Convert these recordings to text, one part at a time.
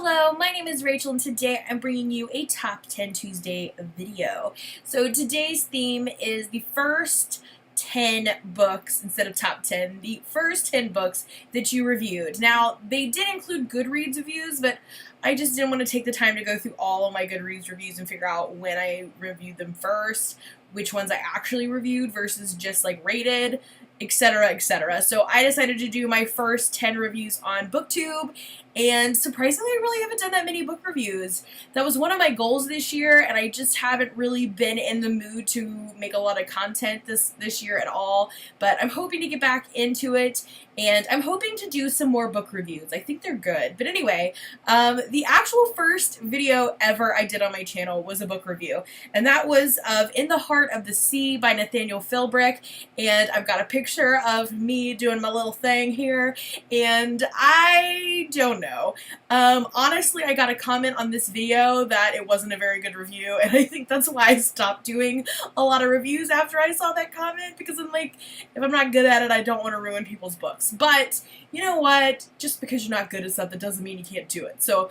Hello, my name is Rachel and today I'm bringing you a Top 10 Tuesday video. So today's theme is the first 10 books instead of top 10, the first 10 books that you reviewed. Now, they did include Goodreads reviews, but I just didn't want to take the time to go through all of my Goodreads reviews and figure out when I reviewed them first, which ones I actually reviewed versus just like rated, etc., etc. So I decided to do my first 10 reviews on BookTube, and surprisingly I really haven't done that many book reviews. That was one of my goals this year, and I just haven't really been in the mood to make a lot of content this year at all, but I'm hoping to get back into it, and I'm hoping to do some more book reviews. I think they're good. But anyway, the actual first video ever I did on my channel was a book review, and that was of In the Heart of the Sea by Nathaniel Philbrick, and I've got a picture of me doing my little thing here, and I don't know. Honestly, I got a comment on this video that it wasn't a very good review, and I think that's why I stopped doing a lot of reviews after I saw that comment, because I'm like, if I'm not good at it, I don't want to ruin people's books. But you know what? Just because you're not good at something doesn't mean you can't do it. So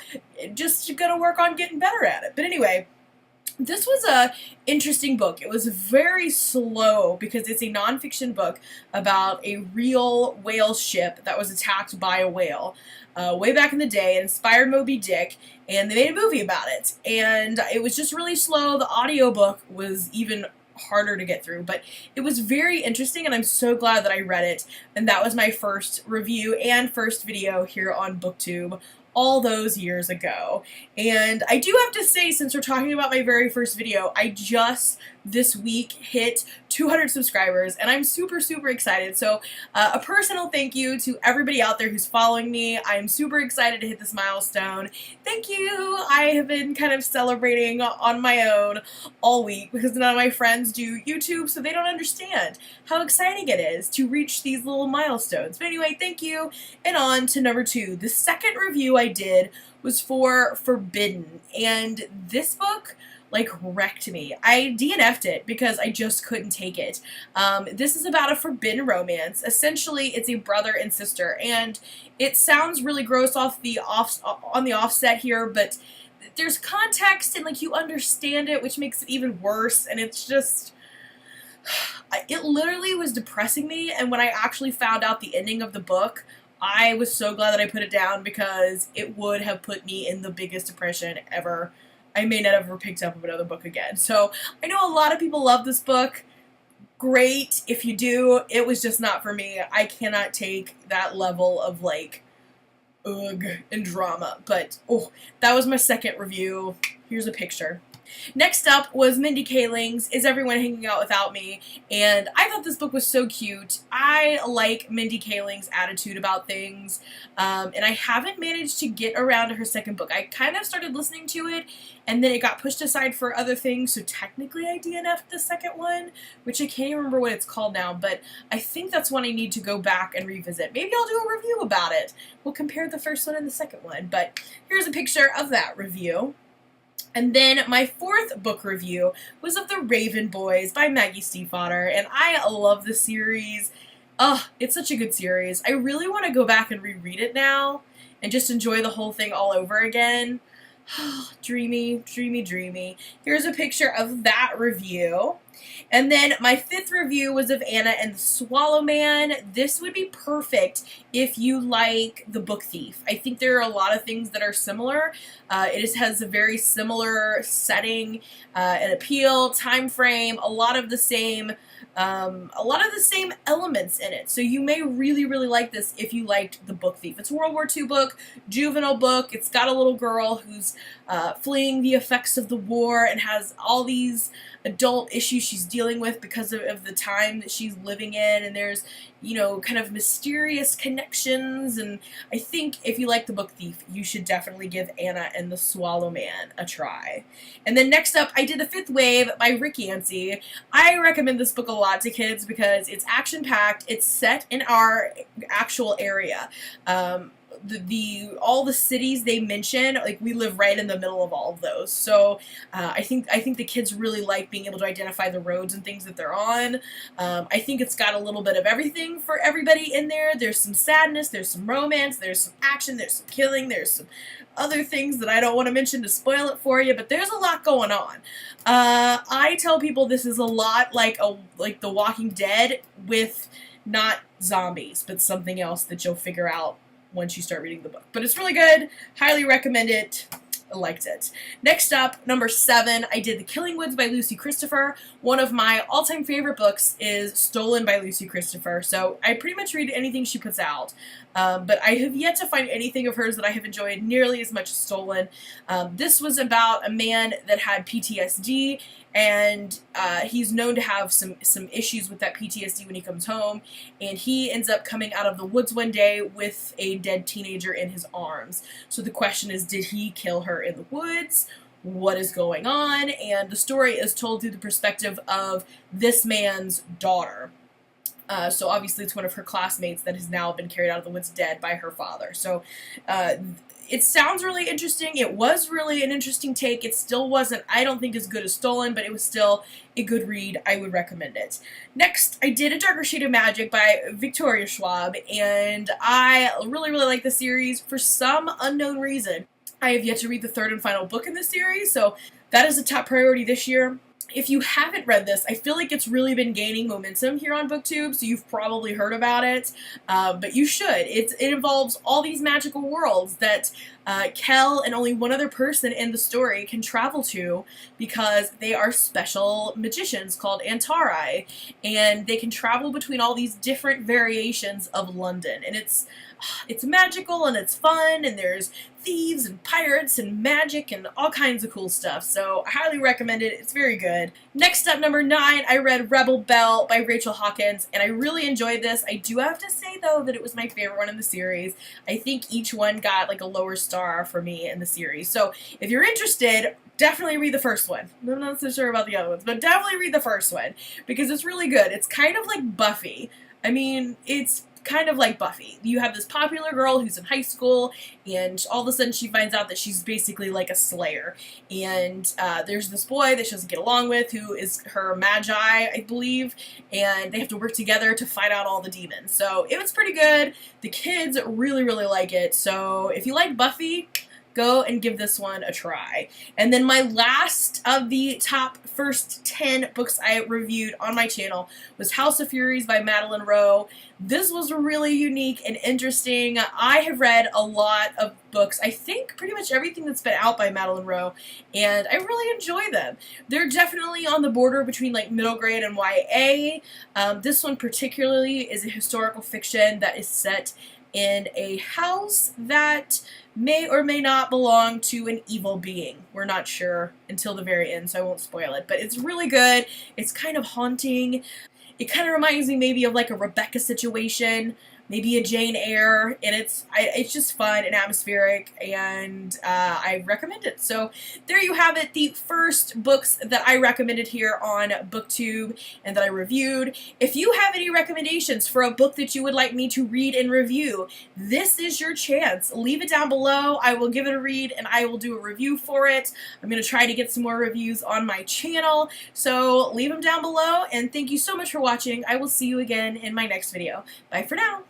just gotta work on getting better at it. But anyway, this was a interesting book. It was very slow because it's a nonfiction book about a real whale ship that was attacked by a whale way back in the day. It inspired Moby Dick, and they made a movie about it. And it was just really slow. The audiobook was even harder to get through, but it was very interesting, and I'm so glad that I read it. And that was my first review and first video here on BookTube all those years ago. And I do have to say, since we're talking about my very first video, I just this week hit 200 subscribers, and I'm super excited. So a personal thank you to everybody out there who's following me. I'm super excited to hit this milestone. Thank you. I have been kind of celebrating on my own all week because none of my friends do YouTube, so they don't understand how exciting it is to reach these little milestones. But anyway, thank you. And on to number 2. The second review I did was for Forbidden, and this book like wrecked me. I DNF'd it because I just couldn't take it. This is about a forbidden romance. Essentially, it's a brother and sister, and it sounds really gross on the offset here, but there's context and like you understand it, which makes it even worse. And it's just, it literally was depressing me. And when I actually found out the ending of the book, I was so glad that I put it down, because it would have put me in the biggest depression ever. I may not have ever picked up another book again. So I know a lot of people love this book. Great if you do. It was just not for me. I cannot take that level of like ugh and drama. But oh, that was my second review. Here's a picture. Next up was Mindy Kaling's Is Everyone Hanging Out Without Me? And I thought this book was so cute. I like Mindy Kaling's attitude about things, and I haven't managed to get around to her second book. I kind of started listening to it, and then it got pushed aside for other things, so technically I DNF'd the second one, which I can't even remember what it's called now, but I think that's one I need to go back and revisit. Maybe I'll do a review about it. We'll compare the first one and the second one, but here's a picture of that review. And then my fourth book review was of The Raven Boys by Maggie Stiefvater, and I love the series. Ugh, it's such a good series. I really want to go back and reread it now and just enjoy the whole thing all over again. Dreamy, dreamy, dreamy. Here's a picture of that review. And then my fifth review was of Anna and the Swallow Man. This would be perfect if you like The Book Thief. I think there are a lot of things that are similar. It has a very similar setting, an appeal, time frame, a lot of the same elements in it. So you may really like this if you liked The Book Thief. It's a World War II book, juvenile book. It's got a little girl who's fleeing the effects of the war and has all these adult issues she's dealing with because of the time that she's living in, and there's, you know, kind of mysterious connections. And I think if you like The Book Thief, you should definitely give Anna and the Swallow Man a try. And then next up, I did The Fifth Wave by Rick Yancey. I recommend this book a lot to kids because it's action-packed. It's set in our actual area. all the cities they mention, like, we live right in the middle of all of those. So I think the kids really like being able to identify the roads and things that they're on. I think it's got a little bit of everything for everybody in there. There's some sadness, there's some romance, there's some action, there's some killing, there's some other things that I don't want to mention to spoil it for you, but there's a lot going on. I tell people this is a lot like The Walking Dead, with not zombies, but something else that you'll figure out once you start reading the book. But it's really good. Highly recommend it. I liked it. Next up, number 7, I did The Killing Woods by Lucy Christopher. One of my all-time favorite books is Stolen by Lucy Christopher, so I pretty much read anything she puts out. But I have yet to find anything of hers that I have enjoyed nearly as much as Stolen. This was about a man that had PTSD, and he's known to have some issues with that PTSD when he comes home, and he ends up coming out of the woods one day with a dead teenager in his arms. So the question is, did he kill her in the woods? What is going on? And the story is told through the perspective of this man's daughter. So obviously it's one of her classmates that has now been carried out of the woods dead by her father. So it sounds really interesting. It was really an interesting take. It still wasn't, I don't think, as good as Stolen, but it was still a good read. I would recommend it. Next, I did A Darker Shade of Magic by Victoria Schwab, and I really, really like the series for some unknown reason. I have yet to read the 3rd and final book in the series, so that is a top priority this year. If you haven't read this, I feel like it's really been gaining momentum here on BookTube, so you've probably heard about it, but you should. It involves all these magical worlds that Kel and only one other person in the story can travel to, because they are special magicians called Antari, and they can travel between all these different variations of London, and it's magical and it's fun, and there's thieves and pirates and magic and all kinds of cool stuff, so I highly recommend it. It's very good. Next up, number 9, I read Rebel Belle by Rachael Hawkins, and I really enjoyed this. I do have to say, though, that it was my favorite one in the series. I think each one got like a lower star for me in the series, so if you're interested, definitely read the first one. I'm not so sure about the other ones, but definitely read the first one, because it's really good. It's kind of like Buffy. I mean, it's kind of like Buffy. You have this popular girl who's in high school, and all of a sudden she finds out that she's basically like a slayer. And there's this boy that she doesn't get along with, who is her magi, I believe, and they have to work together to fight out all the demons. So it was pretty good. The kids really, really like it. So if you like Buffy, go and give this one a try. And then my last of the top first 10 books I reviewed on my channel was House of Furies by Madeline Rowe. This was really unique and interesting. I have read a lot of books, I think pretty much everything that's been out by Madeline Rowe, and I really enjoy them. They're definitely on the border between like middle grade and YA. This one particularly is a historical fiction that is set in a house that may or may not belong to an evil being. We're not sure until the very end, so I won't spoil it. But it's really good. It's kind of haunting. It kind of reminds me maybe of like a Rebecca situation, maybe a Jane Eyre, and it's just fun and atmospheric, and I recommend it. So there you have it, the first books that I recommended here on BookTube and that I reviewed. If you have any recommendations for a book that you would like me to read and review, this is your chance. Leave it down below. I will give it a read and I will do a review for it. I'm going to try to get some more reviews on my channel, so leave them down below, and thank you so much for watching. I will see you again in my next video. Bye for now.